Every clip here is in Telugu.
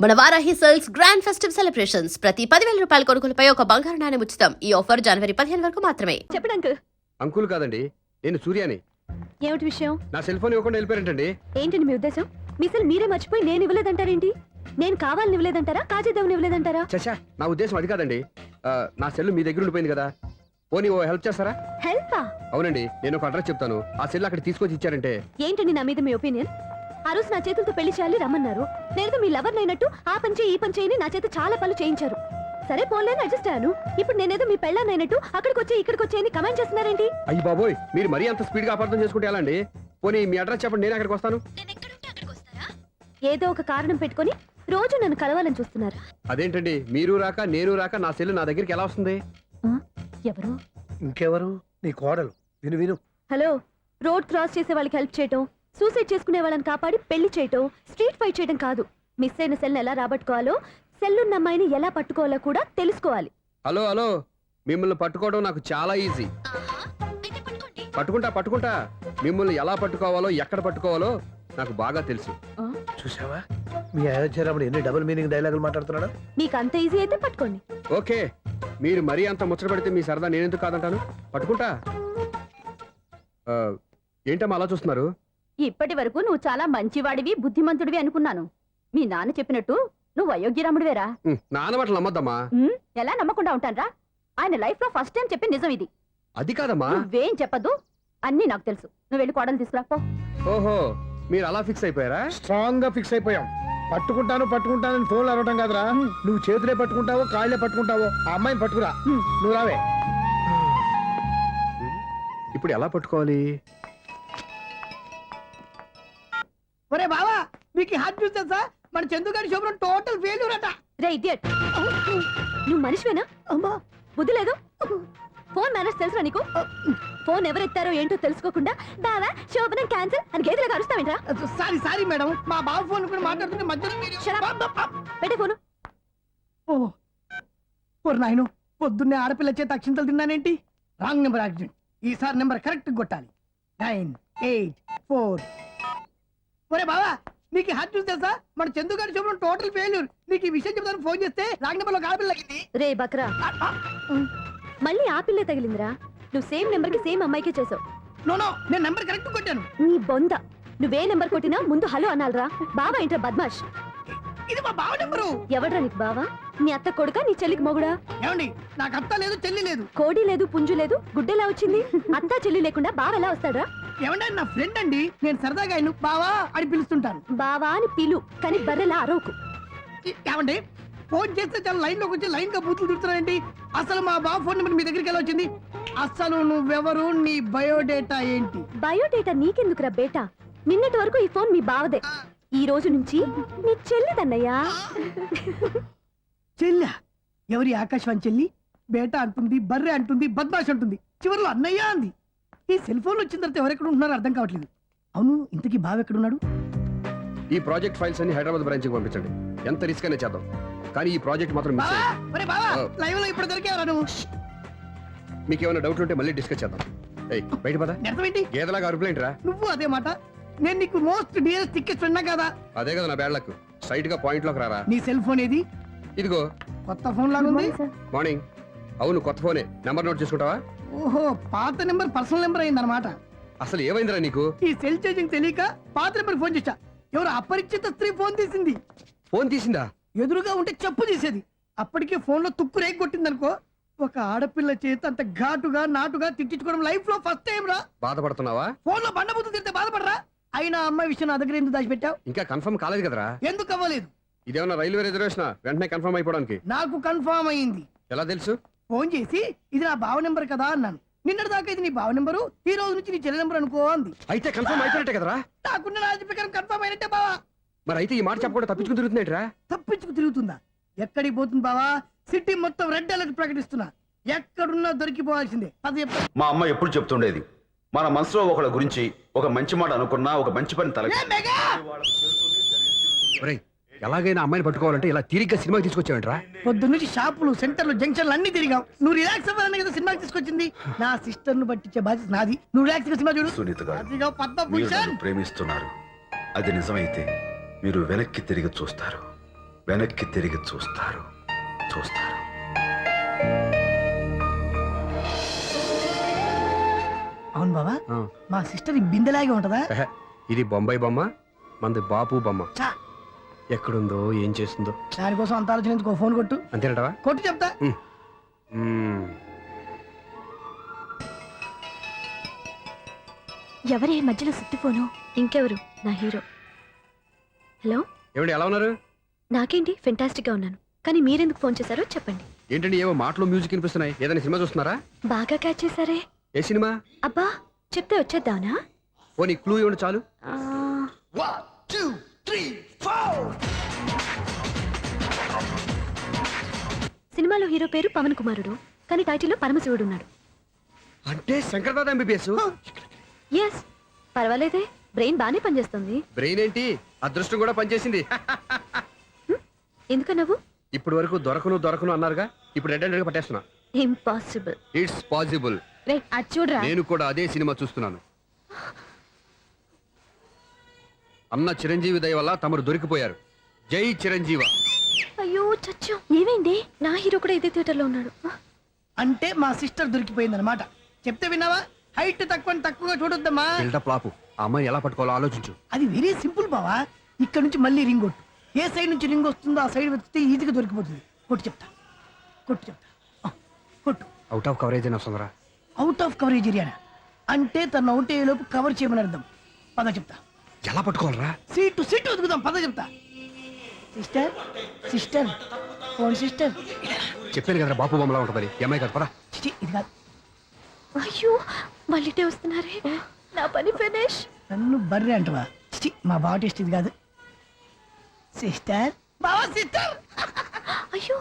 మన Varahi sales grand festive celebrations ప్రతి 10,000 రూపాయల కొనుగోలుపై ఒక బంగారు నాణెం ఉచితం. ఈ ఆఫర్ జనవరి 15 వరకు మాత్రమే. చెప్పండి అంకుల్. అంకుల్ కాదండి, నేను సూర్యాని. ఏమిటి విషయం? నా సెల్ ఫోన్ ఇవ్వకుండా వెళ్ళిపోయారంటండి. ఏంటండి మీ ఉద్దేశం? మీ సెల్ మీరే మర్చిపోయి నేను ఇవ్వలేదంటారేంటి? నేను కావాలని ఇవ్వలేదంటారా, కాజేద్దామని ఇవ్వలేదంటారా? చచ్చా, నా ఉద్దేశం అది కాదండి. నా సెల్ మీ దగ్గర ఉండిపోయింది కదా, పోనీ ఓ హెల్ప్ చేస్తారా? హెల్పా? అవునండి, నేను ఒక అడ్రస్ చెప్తాను, ఆ సెల్ అక్కడ తీసుకొచ్చి ఇచ్చారంటే. ఏంటండి నా మీద మీ ఒపీనియన్? ఆ రోజు నా చేతులతో పెళ్లి చేయాలి రమ్మన్నారు. నేను మీ లవర్ అయినట్టు ఆ పని చేయి ఈ పని చేయని నా చేత చాలా పనులు చేయించారు. సరే పోన్లేని అడ్జస్ట్ అయ్యాను. ఇప్పుడు నేనేదో మీ పెళ్ళాన్నైనట్టు అక్కడికి వచ్చి ఇక్కడికి వచ్చి కమెంట్ చేస్తున్నారేంటి? అయ్యి బాబోయ్, మీరు మరీ అంత స్పీడ్ గా అపార్థం చేసుకుంటే ఎలా అండి? పోనీ మీ అడ్రస్ చెప్పండి, నేను అక్కడికి వస్తాను. ఏదో ఒక కారణం పెట్టుకొని రోజు నన్ను కలవాలని చూస్తున్నారు. అదేంటండి, మీరు రాక నేను రాక నా సెల్ నా దగ్గరికి ఎలా వస్తుంది? ఎవరు? ఇంకెవరు? నీ కోడలు. విను విను. హలో, రోడ్ క్రాస్ చేసే వాళ్ళకి హెల్ప్ చేయటం, సూసైడ్ చేసుకునే వాళ్ళని కాపాడి పెళ్లి చేయటం, స్ట్రీట్ ఫైట్ చేయడం కాదు. మిస్ అయిన సెల్ని ఎలా రాబట్టుకోవాలో, సెల్లున్న అమ్మాయిని ఎలా పట్టుకోవాలో కూడా తెలుసుకోవాలి. హలో హలో, మిమ్మల్ని పట్టుకోవడం నాకు చాలా ఈజీ. పట్టుకుంటా. మిమ్మల్ని ఎలా పట్టుకోవాలో, ఎక్కడ పట్టుకోవాలో నాకు బాగా తెలుసు. చూసావా, మీ అయోధ్యరాముడు ఎన్ని డబుల్ మీనింగ్ డైలాగులు మాట్లాడుతున్నాడు. మీకు అంత ఈజీ అయితే పట్టుకోండి. ఓకే, మీరు మరీ అంత ముచ్చట పడితే మీ సరదా నేనెందుకు కాదంటాను. పట్టుకుంటా. ఏంటమ్మా అలా చూస్తున్నారు? ఇప్పటి వరకు నువ్వు చాలా మంచివాడివి, బుద్ధిమంతుడివి అనుకున్నాను. మీ నాన్న చెప్పినట్టు నువ్వు అయోగ్యరాముడివేరా? నాన్న మాటలు నమ్మద్దమ్మా. ఎలా నమ్మకుండా ఉంటానరా? ఆయన లైఫ్ లో ఫస్ట్ టైం చెప్పిన నిజం ఇది. అది కాదమ్మా. నువ్వేం చెప్పదు, అన్ని నాకు తెలుసు. నువ్వు వెళ్ళి కోడలు తీసుకురాపో. ఓహో, మీరు అలా ఫిక్స్ అయిపోయారా? స్ట్రాంగ్ గా ఫిక్స్ అయిపోయాం. పట్టుకుంటానని ఫోన్లు అడగటం కాదురా. నువ్వు చేతులే పట్టుకుంటావో కాళ్ళే పట్టుకుంటావో ఆ అమ్మాయిని పట్టుకురా. నువ్వు రావే. ఇప్పుడు ఎలా పట్టుకోవాలి? ఒరే బావా, మీకు హాట్ న్యూస్ తెలుసా? మన చందుగారి శుభ్రం టోటల్ ఫెయిల్యూర్ అట. రే ఇడియట్, నువ్వు మనిషివేనా? అమ్మా, బుద్ధి లేదు. ఫోన్ మేనేజ్ తెలుసా నీకు? ఫోన్ ఎవరెత్తారో ఏంటో తెలుసుకోకుండా బావా శోభనం క్యాన్సిల్ అని గేదెలకు అరుస్తావేంట్రా? సారీ మేడం, మా బావ ఫోన్ కూడా మాట్లాడుతుంటే మధ్యలో మీరు పెట్టే ఫోను. ఓ నాయను, పొద్దున్నే ఆడపిల్ల చేత అక్షింతలు తిన్నానేంటి? Wrong number accident. ఈసారి నెంబర్ కరెక్ట్ కొట్టాలి. 984. ఒరే బావా, నీకు హాట్ న్యూస్ తెలుసా? మన చందుగారి శుభ్రం టోటల్ ఫెయిల్యూర్. నీకు ఈ విషయం చెప్తాను ఫోన్ చేస్తే రాంగ్ నెంబర్ లో ఆడపిల్ల తగ్గింది. రే బక్రా, మళ్ళీ ఆ పిల్లే తగిలిందిరా. నువ్వు సేమ్ నెంబర్ కి సేమ్ అమ్మాయికే చేసావు. నో, నేను నెంబర్ కరెక్ట్ కొట్టాను. నీ బొంద, నువ్వే నెంబర్ కొట్టినా ముందు హలో అనాలరా. బావా ఏంట్రా బద్మాష్? ఇది మా బావ నెంబరు. ఎవడ్రా నీకు బావా? నీ అత్త కొడుకా, నీ చెల్లికి మొగుడా? ఏమండి, నాకు అత్త లేదు చెల్లి లేదు. కోడి లేదు పుంజు లేదు, గుడ్డెలా వచ్చింది? అత్త చెల్లి లేకుండా బావ ఎలా వస్తాడ్రా? ఏమంటే నా ఫ్రెండ్ అండి, నేను సరదాగా ఆయన బావా అని పిలుస్తుంటాను. బావా అని పిలు, కానీ బర్రెలా అరవకు. ఏమండి, ఫోన్ చేస్తే చాలా లైన్ లోకి వచ్చి లైన్ గా బూతులు తిడుతున్నాయండి. అసలు మా బావ ఫోన్ నెంబర్ మీ దగ్గరికి ఎలా వచ్చింది? అసలు నువ్వెవరు, నీ బయోడేటా ఏంటి? బయోడేటా నీకెందుకురా బేటా? నిన్నటి వరకు ఈ ఫోన్ మీ బావదే, ఈ రోజు నుంచి నీ చెల్లిదన్నయ్యా. చెల్లి? ఎవరి ఆకాశవాణి చెల్లి? బేటా అంటుంది, బర్రె అంటుంది, బద్మాష్ అంటుంది, చివరిలో అన్నయ్య అంది. ఈ సెల్ ఫోన్ వచ్చిన తర్వాత ఎవరెక్కడ ఉంటున్నారో అర్థం కావట్లేదు. అవును, ఇంతకీ బావ ఎక్కడున్నాడు? ఈ ప్రాజెక్ట్ ఫైల్స్ అన్ని హైదరాబాద్ బ్రాంచ్ కి పంపించండి. ఎంత రిస్క్ అయినా చేద్దాం, కానీ ఈ ప్రాజెక్ట్ మాత్రం మిస్ అయ్యింది. లైవ్ లో ఇప్పుడు దొరికేవరా నువ్వు? మీకు ఏమైనా డౌట్ ఉంటే మళ్ళీ డిస్కస్ చేద్దాం. బయట పద. అర్థమేంటి? గేదలాగా అరుపులేంట్రా? నువ్వు అదే మాట. నేను నీకు మోస్ట్ డియరెస్ట్ టికెట్స్ ఉన్నా కదా. అదే కదా నా బ్యాడ్ లక్. స్ట్రైట్ గా పాయింట్ లోకి రారా. నీ సెల్ ఫోన్ ఏది? ఇదిగో. కొత్త ఫోన్ లాగా ఉంది. మార్నింగ్. అవును, కొత్త ఫోనే. నెంబర్ నోట్ చేసుకుంటావా? ఓహో, పాత నెంబర్ పర్సనల్ నెంబర్ అయింది అనమాట. అసలు ఏమైందిరా నీకు? ఈ సెల్ చేంజింగ్ తెలియక పాత నెంబర్ ఫోన్ చేశా. ఎవరు అపరిచిత స్త్రీ ఫోన్ తీసింది. ఫోన్ తీసిందా? ఎదురుగా ఉంటే చెప్పు తీసేది. అప్పటికే ఫోన్ లో తుక్కు రేగి కొట్టింది అనుకో. ఒక ఆడపిల్ల చేత అంత ఘాటుగా నాటుగా తిట్టించుకోవడం లైఫ్ లో ఫస్ట్ టైం రా. బాధపడుతున్నావా? ఫోన్ లో బండబుద్ధులు తింటే బాధపడరా? అయినా అమ్మాయి విషయం నా దగ్గర ఎందుకు దాచిపెట్టావు? ఇంకా కన్ఫర్మ్ కాలేదు కదరా. ఎందుకు అవ్వలేదు? ఇదేమన్నా రైల్వే రిజర్వేషన్? వెంటనే కన్ఫర్మ్ అయిపోవడానికి. నాకు కన్ఫర్మ్ అయింది. ఎలా తెలుసు? ఫోన్ చేసి ఇది నా బావ నెంబర్ కదా అన్నాను. నిన్నటి దాకా ఇది నీ బావ నెంబరు, ఈ రోజు నుంచి నీ చెల్లి నెంబర్ అనుకో అంది. అయితే కన్ఫర్మ్ అయిపోయినట్టే కదరా? నాకున్న రాజు ప్రకారం కన్ఫర్మ్ అయినట్టే బావా. మరి అయితే ఈ మాట చెప్పకుండా తప్పించుకుని తిరుగుతుందేట్రా? తప్పించుకు తిరుగుతుందా? ఎక్కడికి పోతుంది బావా? సిటీ మొత్తం రెడ్ అలర్ట్ ప్రకటిస్తున్నా. ఎక్కడున్నా దొరికిపోవాల్సిందే. అది మా అమ్మ ఎప్పుడు చెప్తుండేది, మన మనసులో ఒకళ్ళ గురించి ఒక మంచి మాట అనుకున్నా ఒక మంచి పని తల. ఎలాగైనా అమ్మాయిని పట్టుకోవాలంటే ఇలా తిరిగ్గా సినిమాకి తీసుకొచ్చావంట్రా? పొద్దున్నుంచి షాపులు, సెంటర్లు, జంక్షన్లు అన్ని తిరిగావు. నువ్వు రిలాక్స్ అవ్వాలని కదా సినిమాకి తీసుకొచ్చింది. నా సిస్టర్ ను పట్టించే బాధ్యత నాది. నువ్వు రిలాక్స్ గా సినిమా చూడు. సునీత గారు, అదిగో మీరు పద్మభూషణ్. నన్ను ప్రేమిస్తున్నారు. అది నిజమైతే మీరు వెనక్కి తిరిగి చూస్తారు. వెనక్కి తిరిగి చూస్తారు. అవును బావా ఆ. మా సిస్టర్ ఈ బిందెలాగే ఉంటదా ఎహె, ఇది బొంబాయి బొమ్మ, మనది బాపు బొమ్మ. చా, ఎక్కడుందో ఏం చేస్తుందో దానికోసం అంత ఆలోచన ఎందుకు? ఫోన్ కొట్టు. అంతేనటవా? కొట్టు చెప్తా. ఎవరే మధ్యలో సుత్తి ఫోను? ఇంకెవరు? నా హీరో. హలో, ఏమండి ఎలా ఉన్నారు? నాకేంటి ఫెంటాస్టిక్ గా ఉన్నాను, కానీ మీరెందుకు ఫోన్ చేశారో చెప్పండి. ఏంటండి ఏవో మాటలు మ్యూజిక్ వినిపిస్తున్నాయి, ఏదైనా సినిమా చూస్తున్నారా? బాగా క్యాచ్ చేశారే. ఏ సినిమా? అబ్బా, చెప్తే వచ్చేద్దానా? ఓ నీ క్లూ ఇవ్వండి చాలు. ఆ, సినిమాలో హీరో పేరు పవన్ కుమారుడు, కానీ టైటిల్లో పరమశివుడు ఉన్నాడు. అంటే శంకర్దాద ఎంబీబీఎస్. ఎస్, పర్వాలేదే, బ్రెయిన్ బానే పనిచేస్తుంది. బ్రెయిన్ ఏంటి, అదృష్టం కూడా పనిచేసింది. ఎందుకు నవ్వు? ఇప్పటి వరకు దొరకను అన్నారుగా, ఇప్పుడు రెడ్ హ్యాండెడ్ గా పట్టేస్తున్నా. ఇంపాసిబుల్. It's possible. రే, అది చూడరా. నేను కూడా అదే సినిమా చూస్తున్నాను. అన్న చిరంజీవి దయ వల్ల తమరు దొరికిపోయారు. జై చిరంజీవ. అయ్యో చచ్చం, ఏమైంది? నా హీరో కూడా ఇదే థియేటర్ లో ఉన్నాడు. అంటే మా సిస్టర్ దొరికిపోయింది అనమాట. చెప్తే విన్నావా? హైట్ తక్కువగా చూడొద్దమ్మా. బిల్డప్ లాపు. ఆ అమ్మాయిని ఎలా పట్టుకోవాలో ఆలోచించు. అది వెరీ సింపుల్ బావా. ఇక్కడ నుంచి మళ్ళీ రింగ్ కొట్టు. ఏ సైడ్ నుంచి రింగ్ వస్తుందో ఆ సైడ్ వెతికితే ఈజీగా దొరికిపోతుంది. కొట్టు చెప్తా. ఆ, కొట్టు. అవుట్ ఆఫ్ కవరేజ్ అయినా వస్తుందరా? అవుట్ ఆఫ్ కవరేజ్ ఏరియా అంటే తను అవుట్ అయ్యే లోపు కవర్ చేయమని అర్థం. పద చెప్తా. ఎలా పట్టుకోవాలరా? సీటు వెతుకుదాం, పద చెప్తా. Sister phone sister. చెప్పాను కదరా బాపు బొమ్మలా ఉంటుందని. ఈ అమ్మాయి కదా, పదా. చిచి, ఇది కాదు. అయ్యో, మళ్ళీటే వస్తున్నారే, నా పని ఫినిష్. నన్ను బర్రె అంటవా? చిచి, మా బావ టేస్ట్ ఇది కాదు. సిస్టర్, బావా సిస్టర్. అయ్యో,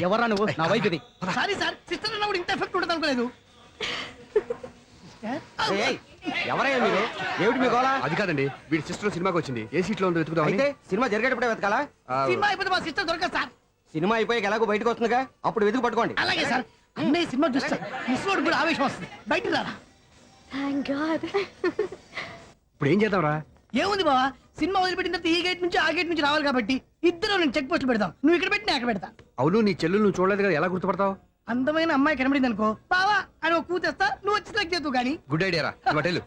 ఎవరా నువ్వు? నా వైపు ఇది. సారీ సార్, సిస్టర్ అన్నప్పుడు ఇంత ఎఫెక్ట్ ఉండదు అనుకోలేదు. సిస్టర్, ఎవరయ్యా మీరు? ఏమిటి మీ గోళ? అది కాదండి, వీడి సిస్టర్ సినిమాకి వచ్చింది. ఏ సీట్ లో ఉందో వెతుకుదామని. అయితే సినిమా జరిగేటప్పుడే వెతకాలా? ఆ, సినిమా అయిపోతే మా సిస్టర్ దొరకదు సార్. సినిమా అయిపోయాక ఎలాగో బయటకు వస్తుందిగా, అప్పుడు వెతుకు పట్టుకోండి. అలాగే సార్, అన్నయ్య సినిమా చూస్తారు. మిస్వాడు కూడా ఆవేశం వస్తుంది. బయటికి రారా. Thank God. ఇప్పుడు ఏం చేద్దాంరా? ఏముంది బావా, సినిమా వదిలిపెట్టిన తర్వాత ఈ గేట్ నుంచి ఆ గేట్ నుంచి రావాలి కాబట్టి ఇద్దరు నేను చెక్ పోస్టులు పెడతాం. నువ్వు ఇక్కడ పెట్టి నేను అక్కడ పెడతా. అవును, నీ చెల్లెలు నువ్వు చూడలేదు కదా, ఎలా గుర్తుపడతావు? అందమైన అమ్మాయి కనబడింది అనుకో, బావా అని ఒక కూతేస్తా, నువ్వు వచ్చి సెలెక్ట్ చేద్దు కానీ. గుడ్ ఐడియా రా. హోటల్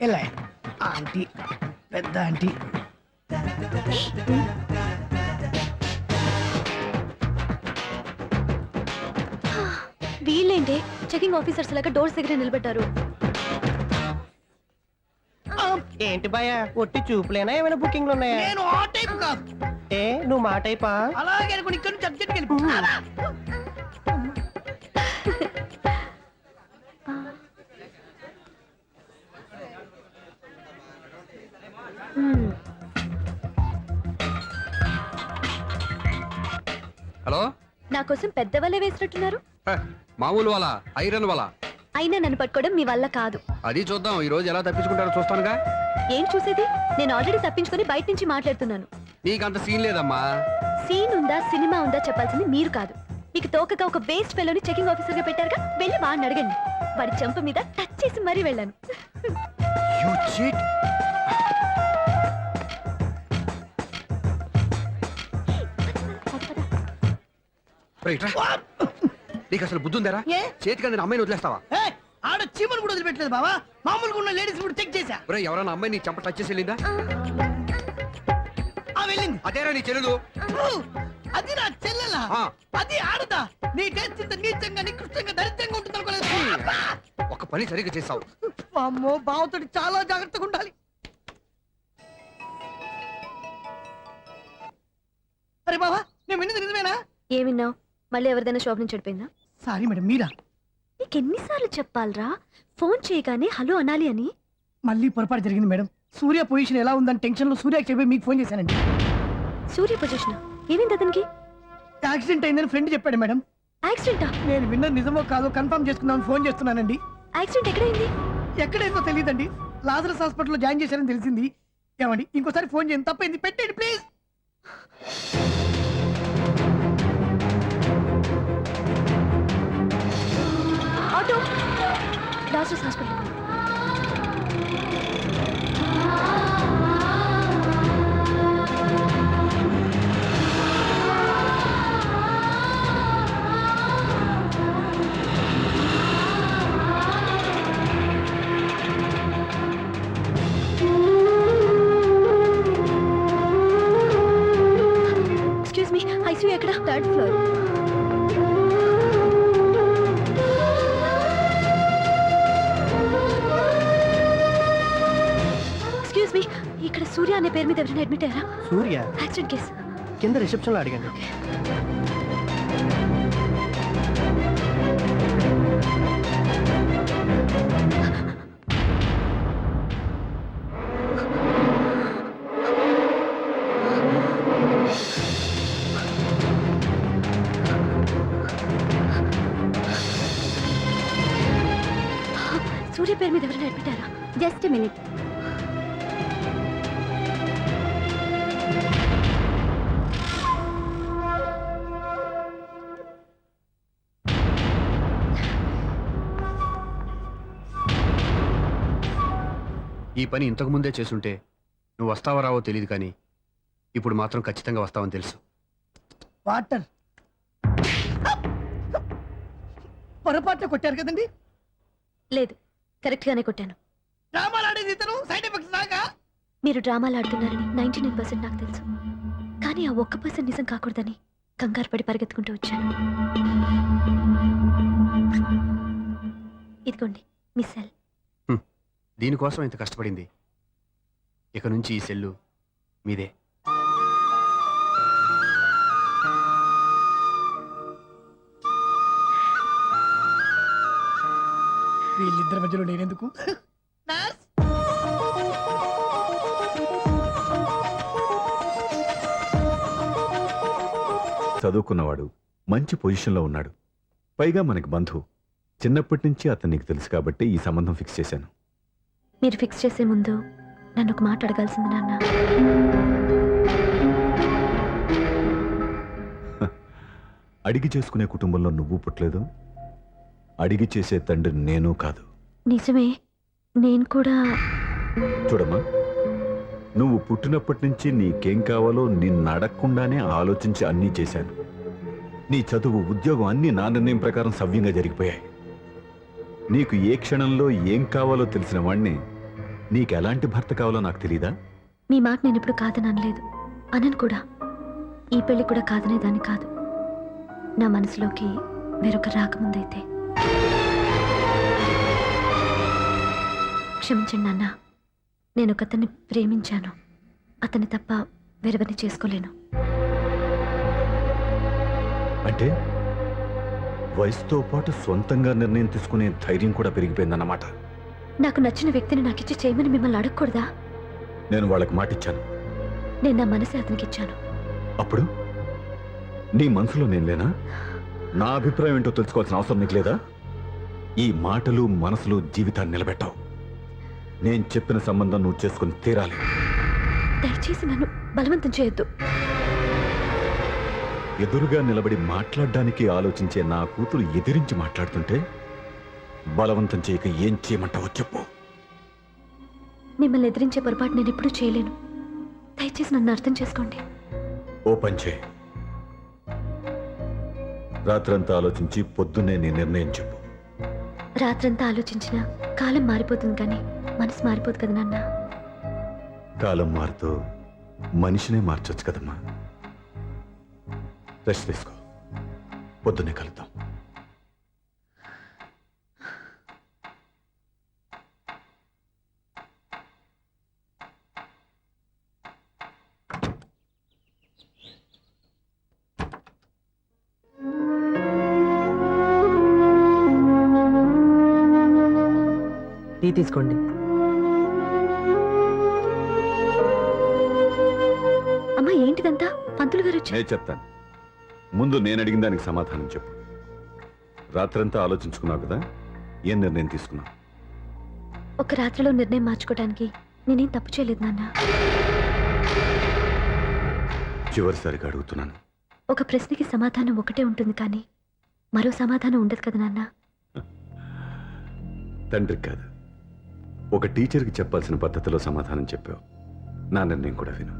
ఎలా ఆంటీ, పెద్ద ఆంటీ. వీళ్ళేంటి చెకింగ్ ఆఫీసర్స్ లాగా డోర్స్ దగ్గర నిలబెట్టారు? ఏంటి భయ, ఒట్టి చూపులేనా? ఏమైనా బుకింగ్లు ఉన్నాయా? నేను ఆ టైప్ కాదు. ఏ నువ్వు మా టైపా? అలాగే అనుకుని ఇక్కడ నుంచి అర్జెంట్కి వెళ్ళిపో. హలో. నా కోసం పెద్ద వలే వేసినట్టున్నారు. హ, మామూలు వాళ్ళ ఐరన్ వాళ్ళ. అయినా నన్ను పట్టుకోవడం మీ వల్ల కాదు. అది చూద్దాం, ఈ రోజు ఎలా తప్పించుకుంటారో చూస్తానుగా. ఏం చూసేది? నేను ఆల్రెడీ తప్పించుకొని బయట నుంచి మాట్లాడుతున్నాను. నీకంత సీన్ లేదమ్మా. సీన్ ఉందా సినిమా ఉందా చెప్పాల్సింది మీరు కాదు. మీకు తోకగా ఒక వేస్ట్ ఫెలోని చెకింగ్ ఆఫీసర్ గా పెట్టారుగా, వెళ్ళి వాడిని అడగండి. వాడి చెంప మీద టచ్ చేసి మరీ వెళ్ళాను. You cheat. రైట్ రా. నీకు అసలు బుద్ధి ఉందారా? ఏ? చేతికి అందిన అమ్మాయిని వదిలేస్తావా? ఏయ్, ఆడ చీమను కూడా వదిలిపెట్టలేదు బావా. మామూలుగా ఉన్న లేడీస్ కూడా చెక్ చేశా. ఒరే, ఎవరైనా అమ్మాయి నీ చెంప టచ్ చేసి వెళ్ళిందా? ఆ వెళ్ళింది. అదేరా నీ చెల్లెలు. ఓ, అది నా చెల్లెలా? ఆ. అది ఆడదా? నీ టేస్ట్ ఇంత నీచంగా నికృష్టంగా దరిద్రంగా ఉంటుంది అనుకోలేదు. ఒక పని సరిగ్గా చేస్తావు. అమ్మో, బావతోటి చాలా జాగ్రత్తగా ఉండాలి. అరే బావా, నేను విన్నది నిజమేనా? ఏమిన్నావు? మళ్ళీ ఎవరిదైనా షాప్ నుంచి చెడిపోయిందా? సారీ మేడం, మీరా? నీకెన్నిసార్లు చెప్పాలరా ఫోన్ చేయగానే హలో అనాలి అని? మళ్ళీ పొరపాటు జరిగింది మేడం. సూర్య పొజిషన్ ఎలా ఉందని టెన్షన్ లో సూర్యకి చెప్పి మీకు ఫోన్ చేశానండి. సూర్య పొజిషన్ ఏమైంది అతనికి? యాక్సిడెంట్ అయిందని ఫ్రెండ్ చెప్పాడు మేడం. యాక్సిడెంటా? నేను విన్నది నిజమో కాదో కన్ఫర్మ్ చేసుకుందామని ఫోన్ చేస్తున్నానండి. యాక్సిడెంట్ ఎక్కడైంది? ఎక్కడైందో తెలియదండి. లాజరస్ హాస్పిటల్లో జాయిన్ చేశారని తెలిసింది. ఏమండి, ఇంకోసారి ఫోన్ చేయండి. తప్పైంది, పెట్టండి please. Auto Lazarus hospital. Excuse me, ఇక్కడ సూర్య అనే పేరు మీద ఎవరైనా అడ్మిట్ అయ్యారా? సూర్య యాక్సిడెంట్ కేసు. కింద రిసెప్షన్ లో అడిగండి. సూర్య పేరు మీద ఎవరైనా అడ్మిట్ అయ్యారా? Just minute. ఈ పని ఇంతకు ముందే చేసుంటే నువ్వు వస్తావో రావో తెలియదు, కానీ ఇప్పుడు మాత్రం ఖచ్చితంగా వస్తావని తెలుసు. వాటర్ పొరపాటున కొట్టారు కదండి. లేదు, కరెక్ట్ గానే కొట్టాను. డ్రామాలు ఆడేది ఇతను, సైడ్ ఎఫెక్ట్స్ దాకా. మీరు డ్రామాలు ఆడుతున్నారని 99% నాకు తెలుసు. కానీ ఆ 1% నిజం కాకూడదని కంగారు పడి పరిగెత్తుకుంటూ వచ్చాను. ఇదిగోండి మీ సెల్. దీనికోసం ఇంత కష్టపడింది. ఇక నుంచి ఈ సెల్లు మీదే. వీళ్ళిద్దరి మధ్యలో నేనెందుకు? చదువుకున్నవాడు, మంచి పొజిషన్లో ఉన్నాడు, పైగా మనకి బంధువు. చిన్నప్పటి నుంచి అతను నీకు తెలుసు కాబట్టి ఈ సంబంధం ఫిక్స్ చేశాను. మీరు ఫిక్స్ చేసే ముందు నన్ను ఒక మాట అడగాల్సింది నాన్న. అడిగి చేసుకునే కుటుంబంలో నువ్వు పుట్టలేదు, అడిగి చేసే తండ్రి నేను కాదు. నిజమే, నేను కూడా. చూడమ్మా, నువ్వు పుట్టినప్పటి నుంచి నీకేం కావాలో నిన్ను అడగకుండానే ఆలోచించి అన్నీ చేశాను. నీ చదువు, ఉద్యోగం అన్నీ నా నిర్ణయం ప్రకారం సవ్యంగా జరిగిపోయాయి. నీకు ఏ క్షణంలో ఏం కావాలో తెలిసిన వాణ్ణి నీకు ఎలాంటి భర్త కావాలో నాకు తెలీదా? మీ మాట నేను ఇప్పుడు కాదని అనలేదు, అనను కూడా. ఈ పెళ్లి కూడా కాదనే దాన్ని కాదు. నా మనసులోకి వేరొక రాకముందైతే. క్షమించండి నాన్న, నేను ఒకతన్ని ప్రేమించాను. అతన్ని తప్ప వేరెవరిని చేసుకోలేను. అంటే వయసుతో పాటు సొంతంగా నిర్ణయం తీసుకునే ధైర్యం కూడా పెరిగిపోయిందన్నమాట. నాకు నచ్చిన వ్యక్తిని నాకిచ్చి చేయమని మిమ్మల్ని అడగకూడదా? నేను వాళ్ళకి మాటిచ్చాను. నేను నా మనసే అతనికి ఇచ్చాను. అప్పుడు నీ మనసులో నేను లేనా? నా అభిప్రాయం ఏంటో తెలుసుకోవాల్సిన అవసరం నీకు లేదా? ఈ మాటలు, మనసులు జీవితాన్ని నిలబెట్టావు. నేను చెప్పిన సంబంధం నువ్వు చేసుకుని తీరాలి. దయచేసి నన్ను బలవంతం చేయొద్దు. ఎదురుగా నిలబడి మాట్లాడడానికి ఆలోచించే నా కూతురు ఎదిరించి మాట్లాడుతుంటే బలవంతం చేయక ఏం చేయమంటావో చెప్పు. మిమ్మల్ని ఎదిరించే పొరపాటు నేను ఎప్పుడూ చేయలేను. దయచేసి నన్ను అర్థం చేసుకోండి. ఓ పని చేయి, రాత్రంతా ఆలోచించి పొద్దున్నే నీ నిర్ణయం చెప్పు. రాత్రంతా ఆలోచించిన కాలం మారిపోతుంది, కానీ మనసు మారిపోదు కదా నాన్న. కాలం మారుతూ మనిషినే మార్చొచ్చు కదమ్మా. రెస్ట్ తీసుకో, పొద్దున్నే కలుద్దాం. టీ తీసుకోండి. అమ్మా, ఏంటిదంతా? పంతులు గారు వచ్చారు. నేను చెప్తాను, ముందు నేను అడిగిన దానికి సమాధానం చెప్పు. రాత్రంతా ఆలోచించుకున్నావు కదా, ఏం నిర్ణయం తీసుకున్నావు? ఒక రాత్రిలో నిర్ణయం మార్చుకోవడానికి నేనేం తప్పు చేయలేదు నాన్న. చివరిసారిగా అడుగుతున్నాను. ఒక ప్రశ్నకి సమాధానం ఒకటే ఉంటుంది, కానీ మరో సమాధానం ఉండదు కదా నాన్న. తండ్రికి కాదు, ఒక టీచర్కి చెప్పాల్సిన పద్ధతిలో సమాధానం చెప్పావు. నా నిర్ణయం కూడా విను.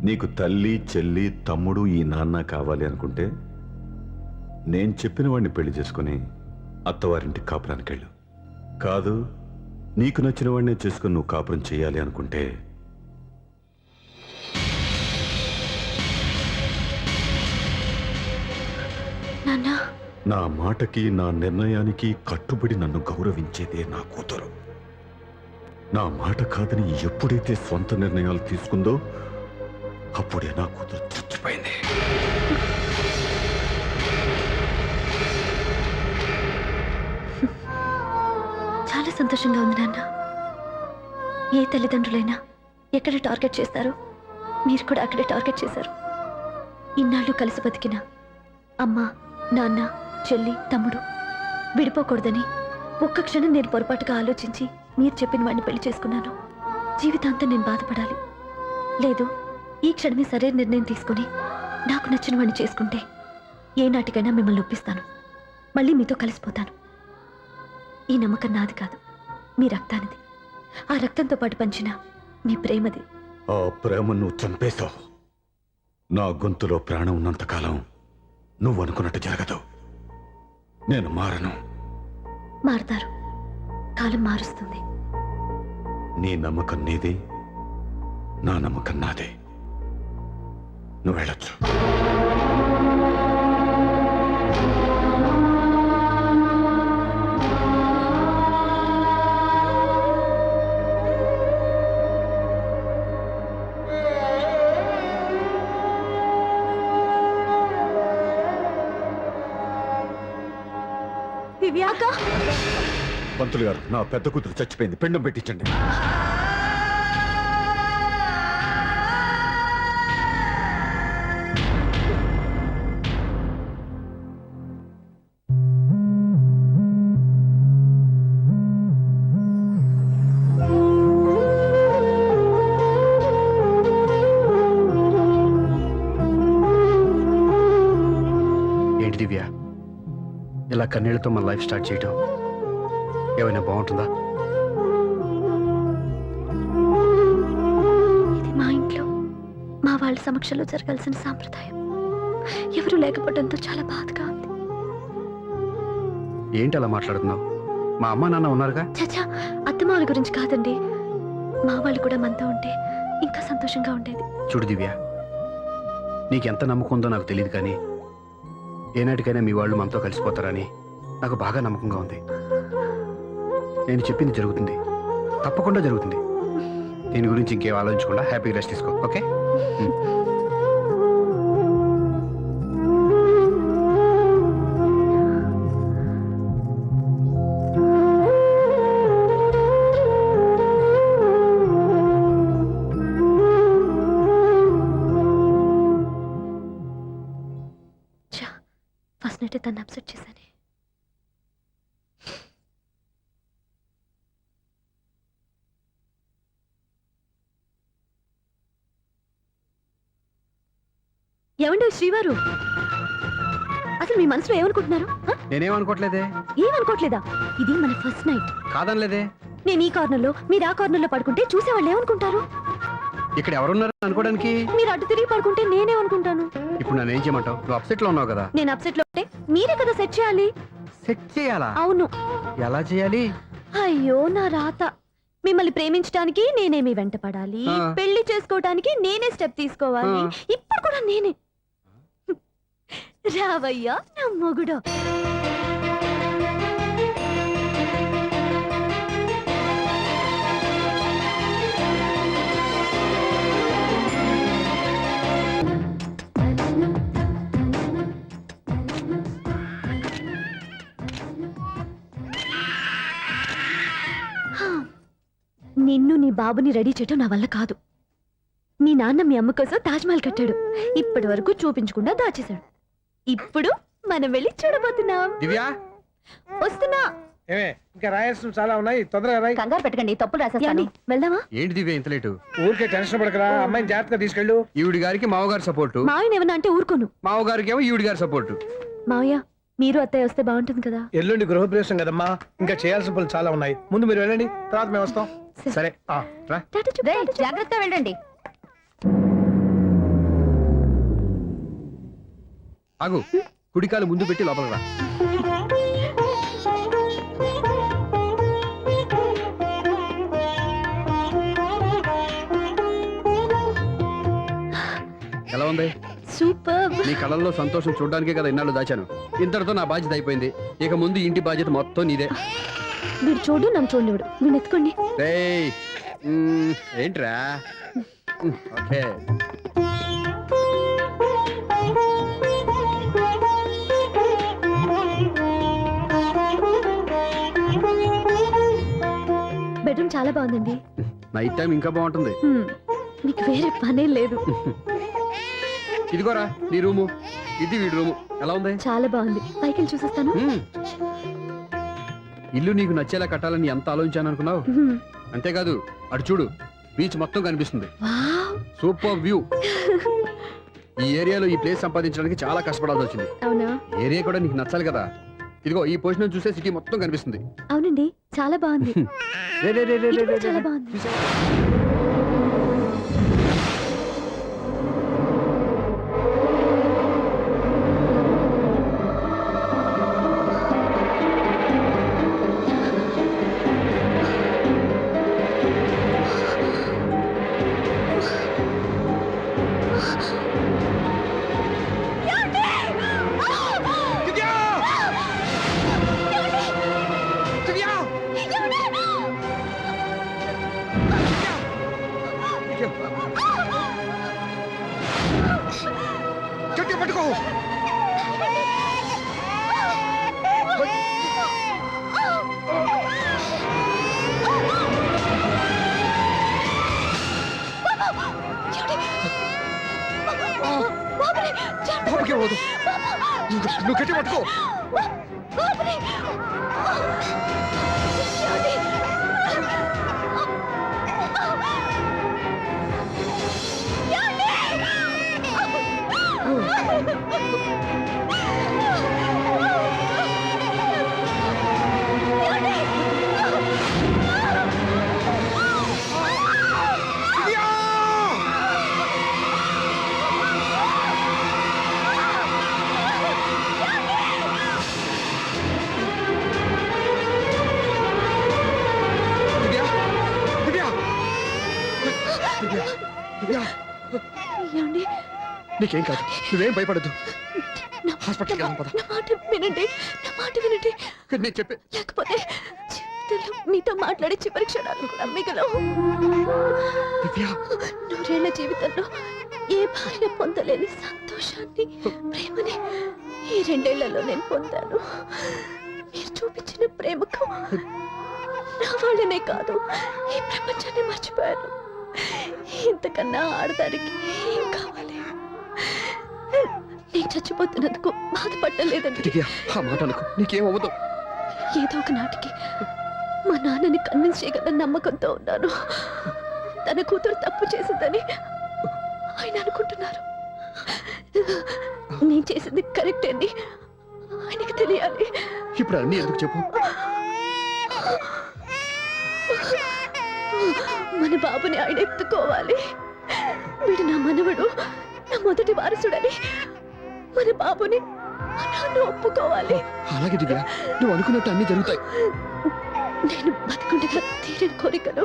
నీకు తల్లి, చెల్లి, తమ్ముడు, ఈ నాన్న కావాలి అనుకుంటే నేను చెప్పిన వాడిని పెళ్లి చేసుకుని అత్తవారింటికి కాపురానికి వెళ్ళు. కాదు, నీకు నచ్చిన వాడినే చేసుకుని నువ్వు కాపురం చేయాలి అనుకుంటే నాన్న, నా మాటకి, నా నిర్ణయానికి కట్టుబడి నన్ను గౌరవించేదే నా కూతురు. నా మాట కాదని ఎప్పుడైతే సొంత నిర్ణయాలు తీసుకుందో అప్పుడే నా కూతురు చచ్చిపోయింది. చాలా సంతోషంగా ఉంది నాన్న. ఏ తల్లిదండ్రులైనా ఎక్కడ టార్గెట్ చేస్తారో మీరు కూడా అక్కడే టార్గెట్ చేశారు. ఇన్నాళ్ళు కలిసి బతికిన అమ్మ, నాన్న, చెల్లి, తమ్ముడు విడిపోకూడదని ఒక్క క్షణం నేను పొరపాటుగా ఆలోచించి మీరు చెప్పిన వాడిని పెళ్లి చేసుకున్నాను. జీవితాంతం నేను బాధపడాలి. లేదు, ఈ క్షణమే సరైన నిర్ణయం తీసుకుని నాకు నచ్చిన వాడిని చేసుకుంటే ఏ నాటికైనా మిమ్మల్ని ఒప్పిస్తాను. మళ్ళీ మీతో కలిసిపోతాను. ఈ నమ్మకం నాది కాదు, మీ రక్తానిది. ఆ రక్తంతో పాటు పంచిన మీ ప్రేమది. ఆ ప్రేమ నువ్వు చంపేశావు. నా గొంతులో ప్రాణం ఉన్నంతకాలం నువ్వు అనుకున్నట్టు జరగదు. నేను మారను. మారుతారు, కాలం మారుస్తుంది. నీ నమ్మకం నీదే, నా నమ్మకం నాదే. నువ్వు వెళ్ళొచ్చు. దివ్యాక పంతులు గారు, నా పెద్ద కూతురు చచ్చిపోయింది. పిండం పెట్టించండి. ఏంటి దివ్య, ఇలా కన్నీళ్లతో మన లైఫ్ స్టార్ట్ చేయటం ఏమైనా బాగుంటుందా? ఇది మా ఇంట్లో మా వాళ్ళ సమక్షంలో జరగాల్సిన సాంప్రదాయం. ఎవరు లేకపోవడంతో చాలా బాధగా ఉంది. ఏంటి అలా మాట్లాడుతున్నావు? మా అమ్మ నాన్న ఉన్నారుగా. చచ్చా, అత్తమాల గురించి కాదండి. మా వాళ్ళు కూడా మనతో ఉంటే ఇంకా సంతోషంగా ఉండేది. చూడు దివ్య, నీకెంత నమ్మకం ఉందో నాకు తెలియదు, కానీ ఏనాటికైనా మీ వాళ్ళు మనతో కలిసిపోతారని నాకు బాగా నమ్మకంగా ఉంది. నేను చెప్పింది జరుగుతుంది, తప్పకుండా జరుగుతుంది. దీని గురించి ఇంకేం ఆలోచించకుండా హ్యాపీ రెస్ట్ తీసుకో, ఓకే? ఫస్ట్ నైట్ తను అప్సెట్ చేశాను. ఏమండి శ్రీవారు, అసలు మీ మనసులో ఏమనుకుంటున్నారు? నేనేమనుకోవట్లేదే. ఏమనుకోవట్లేదా? ఇది మన ఫస్ట్ నైట్. కాదనలేదే. నేను ఈ కార్నర్లో, మీరు ఆ కార్నర్లో పడుకుంటే చూసేవాళ్ళు ఏమనుకుంటారు? ఇక్కడ ఎవరున్నారు అనుకోవడానికి? మీరు అటు తిరిగి పడుకుంటే నేనేమనుకుంటాను? ఇప్పుడు నన్ను ఏం చేయమంటావు? నువ్వు అప్సెట్ లో ఉన్నావు కదా. నేను అప్సెట్ లో ఉంటే మీరే కదా సెట్ చేయాలి. సెట్ చేయాలా? అవును. ఎలా చేయాలి? అయ్యో నా రాత. మిమ్మల్ని ప్రేమించడానికి నేనే మీ వెంట పడాలి, పెళ్లి చేసుకోవడానికి నేనే స్టెప్ తీసుకోవాలి. ఇప్పుడు కూడా నేనే. రావయ్యా నా మొగుడు. నిన్ను నీ బాబుని రెడీ చేయటం నా వల్ల కాదు. మీ నాన్న మీ అమ్మ కోసం తాజ్మహల్ కట్టాడు. ఇప్పటి వరకు చూపించకుండా దాచేశాడు. ఇప్పుడు మనం వెళ్ళి చూడబోతున్నాం. దివ్య, వస్తున్నా. ఏమే, ఇంకా రాయాల్సిన చాలా ఉన్నాయి, తొందరగా రాయి. కంగారు పెట్టకండి, తప్పులు రాసేస్తాను. వెళ్దామా? ఏంటి దివ్య ఇంత లేటు? ఊరికే టెన్షన్ పడకరా, అమ్మాయిని జాగ్రత్తగా తీసుకెళ్ళు. ఈవిడి గారికి మావగారు సపోర్టు, మావయ్య ఏమన్నా అంటే ఊరుకోను. మావగారికి ఏమో ఈవిడి గారి సపోర్టు. మావయ్య, మీరు అత్తయ్య వస్తే బాగుంటుంది కదా. ఎల్లుండి గృహప్రవేశం కదమ్మా, ఇంకా చేయాల్సిన పనులు చాలా ఉన్నాయి. ముందు మీరు వెళ్ళండి, తర్వాత మేము వస్తాం. సరే రా. జాగ్రత్త వెళ్ళండి. ఆగు, కుడికాలు ముందు పెట్టి లోపలికి రా. ఎలా ఉంది? సూపర్. నీ కళ్ళల్లో సంతోషం చూడడానికే కదా ఇన్నాళ్ళు దాచాను. ఇంతటితో నా బాధ్యత అయిపోయింది. ఇక ముందు ఇంటి బాధ్యత మొత్తం నీదే. వీడు చూడు నన్ను చూడలేడు వీడిని ఎత్తుకోండి. ఏంట్రా ఓకే బెడ్రూమ్ చాలా బాగుందండి. నైట్ టైం ఇంకా బాగుంటుంది. మీకు వేరే పనే లేదు. ఇదిగోరా నీ రూము, ఇది వీడి రూము. ఎలా ఉంది? చాలా బాగుంది. పైకి వెళ్ళి చూసేస్తాను. ఇల్లు నీకు నచ్చేలా కట్టాలని ఎంత ఆలోచించాను అనుకున్నావు? అంతేకాదు అటు చూడు, బీచ్ మొత్తం కనిపిస్తుంది. Wow, super view. ఈ ఏరియాలో ఈ ప్లేస్ సంపాదించడానికి చాలా కష్టపడాల్సి వచ్చింది. అవునా? ఏరియా కూడా నీకు నచ్చాలి కదా. ఇదిగో ఈ పొజిషన్ చూస్తే సిటీ మొత్తం కనిపిస్తుంది. అవునండి, చాలా బాగుంది. రే, రే, రే, రే, ఇది రే, కూడా రే, చాలా రే. బాగుంది. గట్టిగా పట్టుకో. బాబుకి ఇవ్వదు. నువ్వు గట్టి పట్టుకో. ఏమండి? నీకేం కాదు, నువ్వేం భయపడద్దు. నా- హాస్పిటల్కి వెళ్దాం పద. నా మాట వినండి, నా మాట వినండి. నేను చెప్పే లేకపోతే జీవితంలో మీతో మాట్లాడే చివరి క్షణాలు కూడా మిగలవు. దివ్య, నూరేళ్ల జీవితంలో ఏ భార్య పొందలేని సంతోషాన్ని, ప్రేమని ఈ 2 ఏళ్లలో నేను పొందాను. మీరు చూపించిన ప్రేమకు నా వాళ్ళనే కాదు, ఈ ప్రపంచాన్ని మర్చిపోయాను. ఇంతకన్నా ఆడదానికి ఏం కావాలి? నేను చచ్చిపోతున్నందుకు బాధపడలేదండి. దివ్య, ఆ మాట అనుకో, నీకేమవ్వదు. ఏదో ఒక నాటికి మా నాన్నని కన్విన్స్ చేయగల నమ్మకంతో ఉన్నాను. తన కూతురు తప్పు చేసిందని ఆయన అనుకుంటున్నారు. నేను చేసింది కరెక్ట్ అని ఆయనకి తెలియాలి. ఇప్పుడు అన్నీ ఎందుకు చెప్పు. మన బాబుని ఆయన ఎత్తుకోవాలి. వీడు నా మనవడు, నా మొదటి వారసుడని మన బాబుని మా నాన్న ఒప్పుకోవాలి. అలాగే దివ్య, నువ్వు అనుకున్నట్టు అన్నీ జరుగుతాయి. నేను బతుకుండగా తీరని కోరికలు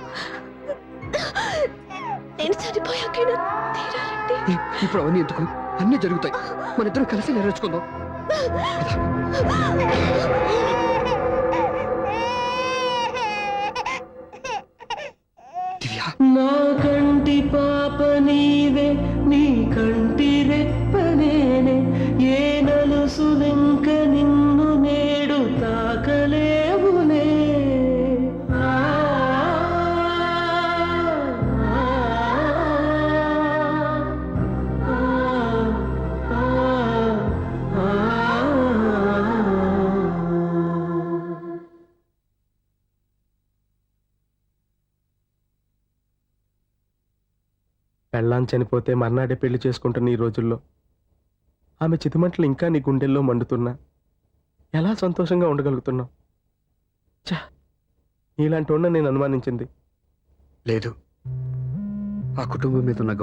నేను చనిపోయాకైనా తీరాలండి. ఇప్పుడు అవన్నీ ఎందుకు, అన్నీ జరుగుతాయి. మన ఇద్దరం కలిసి నెరవేర్చుకుందాం. దివ్య, నా కంటి పాప నీవే, నీ కంటి రెప్ప నేనే, ఏ నలుసులెంక నిన్ను నేడు తాకలేవునే. పెళ్ళాం చనిపోతే మర్నాడే పెళ్లి చేసుకుంటున్న ఈ రోజుల్లో ఆమె చితిమంటలు ఇంకా నీ గుండెల్లో మండుతున్నా ఎలా సంతోషంగా ఉండగలుగుతున్నావు? చా, నీలాంటి ఉన్న నేను అనుమానించింది లేదు, ఆ కుటుంబం మీద ఉన్న